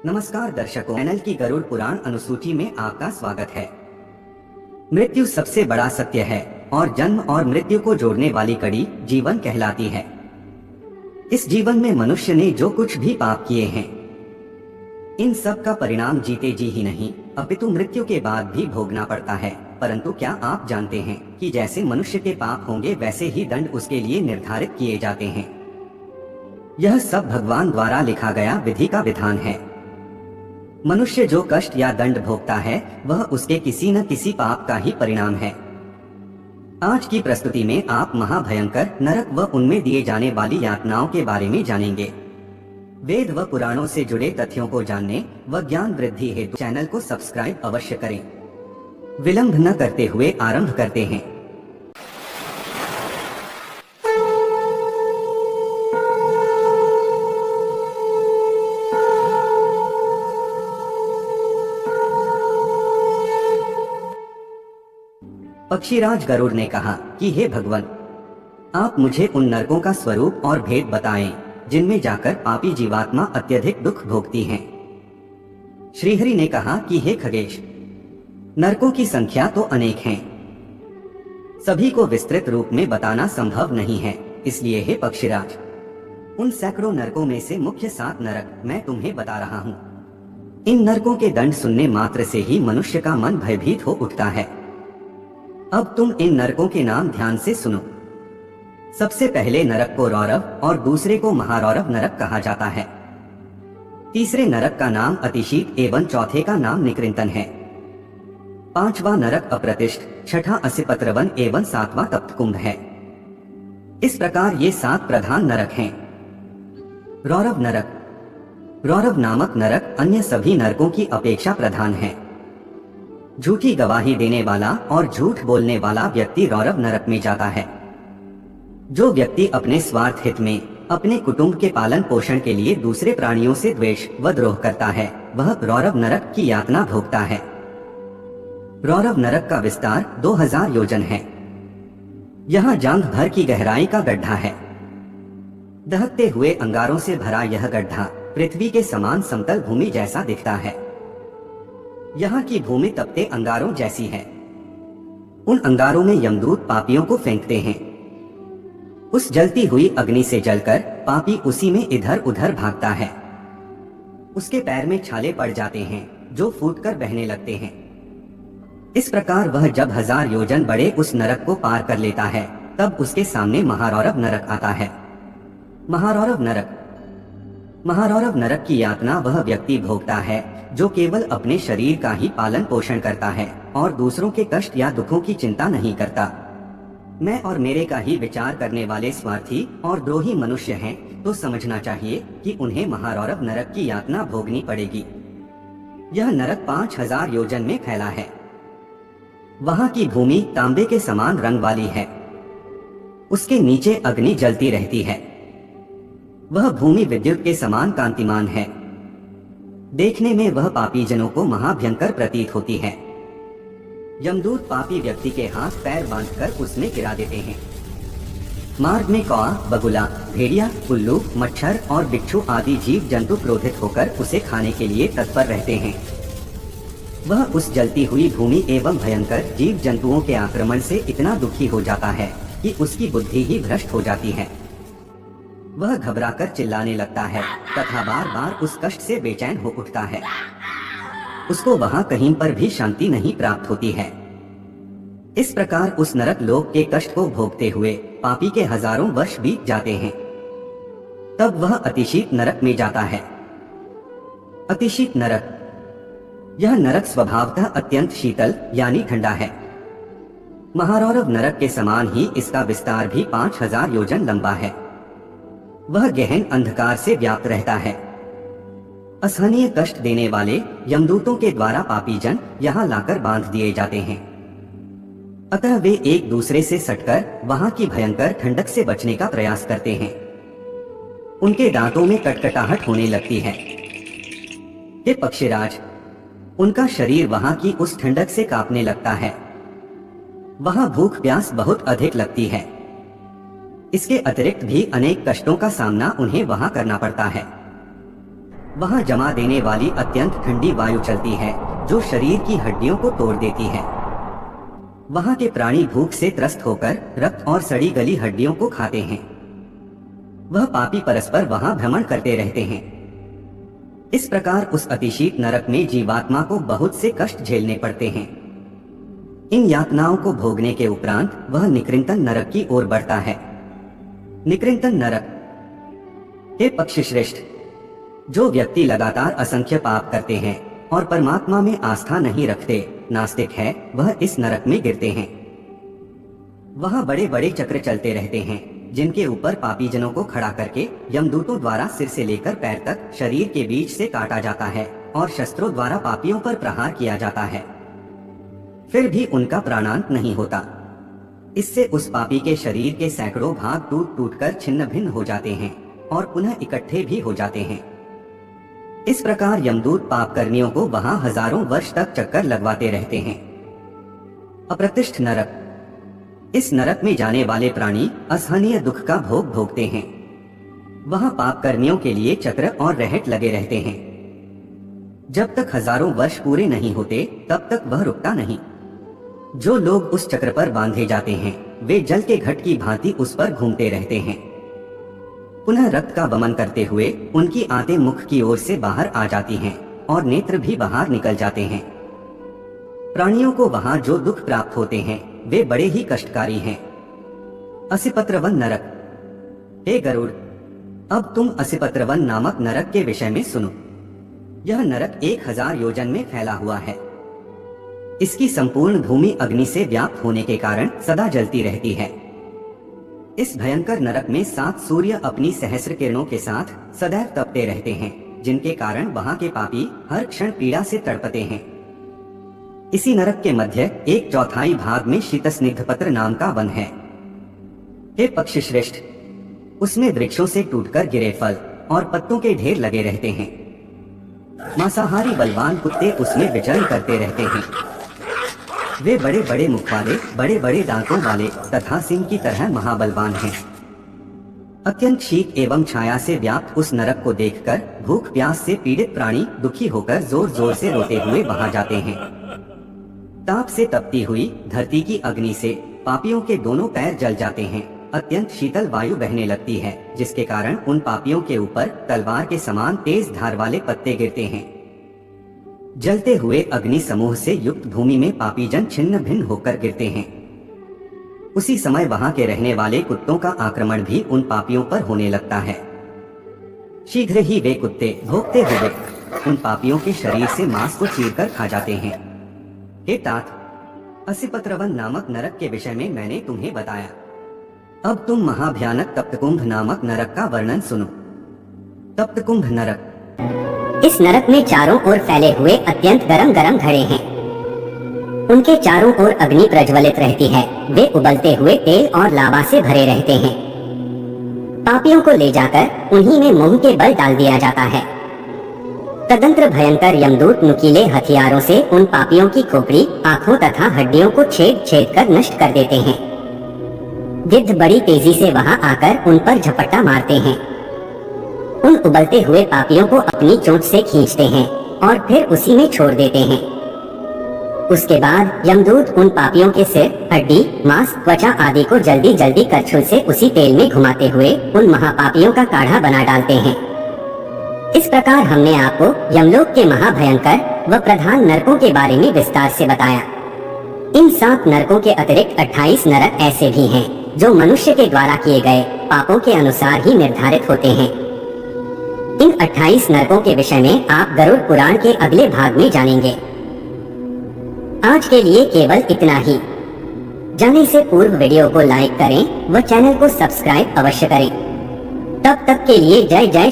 नमस्कार दर्शकों, चैनल की गरुड़ पुराण अनुसूची में आपका स्वागत है। मृत्यु सबसे बड़ा सत्य है और जन्म और मृत्यु को जोड़ने वाली कड़ी जीवन कहलाती है। इस जीवन में मनुष्य ने जो कुछ भी पाप किए हैं, इन सब का परिणाम जीते जी ही नहीं अपितु मृत्यु के बाद भी भोगना पड़ता है। परंतु क्या आप जानते हैं कि जैसे मनुष्य के पाप होंगे वैसे ही दंड उसके लिए निर्धारित किए जाते हैं। यह सब भगवान द्वारा लिखा गया विधि का विधान है। मनुष्य जो कष्ट या दंड भोगता है वह उसके किसी न किसी पाप का ही परिणाम है। आज की प्रस्तुति में आप महाभयंकर नरक व उनमें दिए जाने वाली यातनाओं के बारे में जानेंगे। वेद व पुराणों से जुड़े तथ्यों को जानने व ज्ञान वृद्धि हेतु चैनल को सब्सक्राइब अवश्य करें। विलंब न करते हुए आरंभ करते हैं। पक्षीराज गरुड़ ने कहा कि हे भगवान, आप मुझे उन नरकों का स्वरूप और भेद बताएं जिनमें जाकर पापी जीवात्मा अत्यधिक दुख भोगती हैं। श्रीहरि ने कहा कि हे खगेश, नरकों की संख्या तो अनेक हैं, सभी को विस्तृत रूप में बताना संभव नहीं है। इसलिए हे पक्षीराज, उन सैकड़ों नरकों में से मुख्य 7 नरक मैं तुम्हें बता रहा हूँ। इन नरकों के दंड सुनने मात्र से ही मनुष्य का मन भयभीत हो उठता है। अब तुम इन नरकों के नाम ध्यान से सुनो। सबसे पहले नरक को रौरव और दूसरे को महारौरव नरक कहा जाता है। तीसरे नरक का नाम अतिशीत एवं चौथे का नाम निकृंतन है। 5वां नरक अप्रतिष्ठ, 6ठा असिपत्रवन एवं 7वां तप्तकुंभ है। इस प्रकार ये 7 प्रधान नरक हैं। रौरव नरक, रौरव नामक नरक अन्य सभी नरकों की अपेक्षा प्रधान है। झूठी गवाही देने वाला और झूठ बोलने वाला व्यक्ति रौरव नरक में जाता है। जो व्यक्ति अपने स्वार्थ हित में अपने कुटुंब के पालन पोषण के लिए दूसरे प्राणियों से द्वेष व द्रोह करता है वह रौरव नरक की यातना भोगता है। रौरव नरक का विस्तार 2000 योजन है। यहाँ जांघ भर की गहराई का गड्ढा है। दहकते हुए अंगारों से भरा यह गड्ढा पृथ्वी के समान समतल भूमि जैसा दिखता है। यहाँ की भूमि तपते अंगारों जैसी है। उन अंगारों में यमदूत पापियों को फेंकते हैं। उस जलती हुई अग्नि से जलकर पापी उसी में इधर उधर भागता है। उसके पैर में छाले पड़ जाते हैं जो फूटकर बहने लगते हैं। इस प्रकार वह जब 1000 योजन बड़े उस नरक को पार कर लेता है तब उसके सामने महारौरव नरक आता है। महारौरव नरक, महारौरव नरक की यातना वह व्यक्ति भोगता है जो केवल अपने शरीर का ही पालन पोषण करता है और दूसरों के कष्ट या दुखों की चिंता नहीं करता। मैं और मेरे का ही विचार करने वाले स्वार्थी और द्रोही मनुष्य हैं तो समझना चाहिए कि उन्हें महारौरव नरक की यातना भोगनी पड़ेगी। यह नरक 5000 योजन में फैला है। वहाँ की भूमि तांबे के समान रंग वाली है। उसके नीचे अग्नि जलती रहती है। वह भूमि विद्युत के समान कांतिमान है। देखने में वह पापी जनों को महाभयंकर प्रतीत होती है। यमदूत पापी व्यक्ति के हाथ पैर बांधकर उसमें गिरा देते हैं। मार्ग में कौआ, बगुला, भेड़िया, उल्लू, मच्छर और बिच्छू आदि जीव जंतु क्रोधित होकर उसे खाने के लिए तत्पर रहते हैं। वह उस जलती हुई भूमि एवं भयंकर जीव जंतुओं के आक्रमण से इतना दुखी हो जाता है कि उसकी बुद्धि ही भ्रष्ट हो जाती है। वह घबराकर चिल्लाने लगता है तथा बार बार उस कष्ट से बेचैन हो उठता है। उसको वहां कहीं पर भी शांति नहीं प्राप्त होती है। इस प्रकार उस नरक लोक के कष्ट को भोगते हुए पापी के हजारों वर्ष बीत जाते हैं। तब वह अतिशीत नरक में जाता है। अतिशीत नरक, यह नरक स्वभावतः अत्यंत शीतल यानी ठंडा है। महारौरव नरक के समान ही इसका विस्तार भी 5000 योजन लंबा है। वह गहन अंधकार से व्याप्त रहता है। असहनीय कष्ट देने वाले यमदूतों के द्वारा पापी जन यहाँ लाकर बांध दिए जाते हैं। अतः वे एक दूसरे से सटकर वहाँ की भयंकर ठंडक से बचने का प्रयास करते हैं। उनके दांतों में कटकटाहट होने लगती है। हे पक्षीराज, उनका शरीर वहाँ की उस ठंडक से कांपने लगता है। वहाँ भूख प्यास बहुत अधिक लगती है। इसके अतिरिक्त भी अनेक कष्टों का सामना उन्हें वहां करना पड़ता है। वहाँ जमा देने वाली अत्यंत ठंडी वायु चलती है जो शरीर की हड्डियों को तोड़ देती है। वहाँ के प्राणी भूख से त्रस्त होकर रक्त और सड़ी गली हड्डियों को खाते हैं। वह पापी परस्पर वहाँ भ्रमण करते रहते हैं। इस प्रकार उस अतिशीत नरक में जीवात्मा को बहुत से कष्ट झेलने पड़ते हैं। इन यातनाओं को भोगने के उपरांत वह निकृंतन नरक की ओर बढ़ता है। निकृंतन नरक। हे पक्षी श्रेष्ठ, जो व्यक्ति लगातार असंख्य पाप करते हैं और परमात्मा में आस्था नहीं रखते, नास्तिक है, वह इस नरक में गिरते हैं। वहाँ बड़े बड़े चक्र चलते रहते हैं जिनके ऊपर पापी जनों को खड़ा करके यमदूतों द्वारा सिर से लेकर पैर तक शरीर के बीच से काटा जाता है और शस्त्रों द्वारा पापियों पर प्रहार किया जाता है। फिर भी उनका प्राणांत नहीं होता। इससे उस पापी के शरीर के सैकड़ों भाग टूट टूट कर छिन्न भिन्न हो जाते हैं और पुनः इकट्ठे भी हो जाते हैं। इस प्रकार यमदूत पाप कर्मियों को वहां हजारों वर्ष तक चक्कर लगवाते रहते हैं। अप्रतिष्ठ नरक। इस नरक में जाने वाले प्राणी असहनीय दुख का भोग भोगते हैं। वहां पाप कर्मियों के लिए चक्र और रहट लगे रहते हैं। जब तक हजारों वर्ष पूरे नहीं होते तब तक वह रुकता नहीं। जो लोग उस चक्र पर बांधे जाते हैं वे जल के घट की भांति उस पर घूमते रहते हैं। पुनः रक्त का वमन करते हुए उनकी आंतें मुख की ओर से बाहर आ जाती हैं और नेत्र भी बाहर निकल जाते हैं। प्राणियों को वहां जो दुख प्राप्त होते हैं वे बड़े ही कष्टकारी हैं। असिपत्रवन नरक। हे गरुड़, अब तुम असिपत्रवन नामक नरक के विषय में सुनो। यह नरक 1000 योजन में फैला हुआ है। इसकी संपूर्ण भूमि अग्नि से व्याप्त होने के कारण सदा जलती रहती है। इस भयंकर नरक में 7 सूर्य अपनी सहस्र किरणों के साथ सदैव तपते रहते हैं, जिनके कारण वहां के पापी हर क्षण पीड़ा से तड़पते हैं। इसी नरक के मध्य 1/4 भाग में शीतस्निग्धपत्र नाम का वन है। हे पक्षी श्रेष्ठ, उसमें वृक्षों से टूटकर गिरे फल और पत्तों के ढेर लगे रहते हैं। मांसाहारी बलवान कुत्ते उसमें विचरण करते रहते हैं। वे बड़े बड़े मुख वाले, बड़े बड़े दांतों वाले तथा सिंह की तरह महाबलवान हैं। अत्यंत शीत एवं छाया से व्याप्त उस नरक को देखकर भूख प्यास से पीड़ित प्राणी दुखी होकर जोर जोर से रोते हुए वहां जाते हैं। ताप से तपती हुई धरती की अग्नि से पापियों के दोनों पैर जल जाते हैं। अत्यंत शीतल वायु बहने लगती है, जिसके कारण उन पापियों के ऊपर तलवार के समान तेज धार वाले पत्ते गिरते हैं। जलते हुए अग्नि समूह से युक्त भूमि में पापी जन छिन्न भिन्न होकर गिरते हैं। उसी समय वहां के रहने वाले कुत्तों का आक्रमण भी उन पापियों पर होने लगता है। शीघ्र ही वे कुत्ते भौंकते हुए उन पापियों के शरीर से मांस को चीरकर खा जाते हैं। हे तात, असिपत्रवन नामक नरक के विषय में मैंने तुम्हें बताया। अब तुम महाभयानक तप्तकुंभ नामक नरक का वर्णन सुनो। तप्तकुंभ नरक। इस नरक में चारों ओर फैले हुए अत्यंत गरम गरम घड़े हैं। उनके चारों ओर अग्नि प्रज्वलित रहती है। वे उबलते हुए तेल और लावा से भरे रहते हैं। पापियों को ले जाकर उन्हीं में मुंह के बल डाल दिया जाता है। तदंतर भयंकर यमदूत नुकीले हथियारों से उन पापियों की खोपड़ी, आंखों तथा हड्डियों को छेद छेद कर नष्ट कर देते हैं। गिद्ध बड़ी तेजी से वहां आकर उन पर झपट्टा मारते हैं। उन उबलते हुए पापियों को अपनी चोंच से खींचते हैं और फिर उसी में छोड़ देते हैं। उसके बाद यमदूत उन पापियों के सिर, हड्डी, मांस, त्वचा आदि को जल्दी जल्दी करछुल से उसी तेल में घुमाते हुए उन महापापियों का काढ़ा बना डालते हैं। इस प्रकार हमने आपको यमलोक के महाभयंकर व प्रधान नरकों के बारे में विस्तार से बताया। इन 7 नरकों के अतिरिक्त 28 नरक ऐसे भी हैं जो मनुष्य के द्वारा किए गए पापों के अनुसार ही निर्धारित होते हैं। इन 28 नरकों के विषय में आप गरुड़ पुराण के अगले भाग में जानेंगे। आज के लिए केवल इतना ही। जाने से पूर्व वीडियो को लाइक करें व चैनल को सब्सक्राइब अवश्य करें। तब तक के लिए जय जय।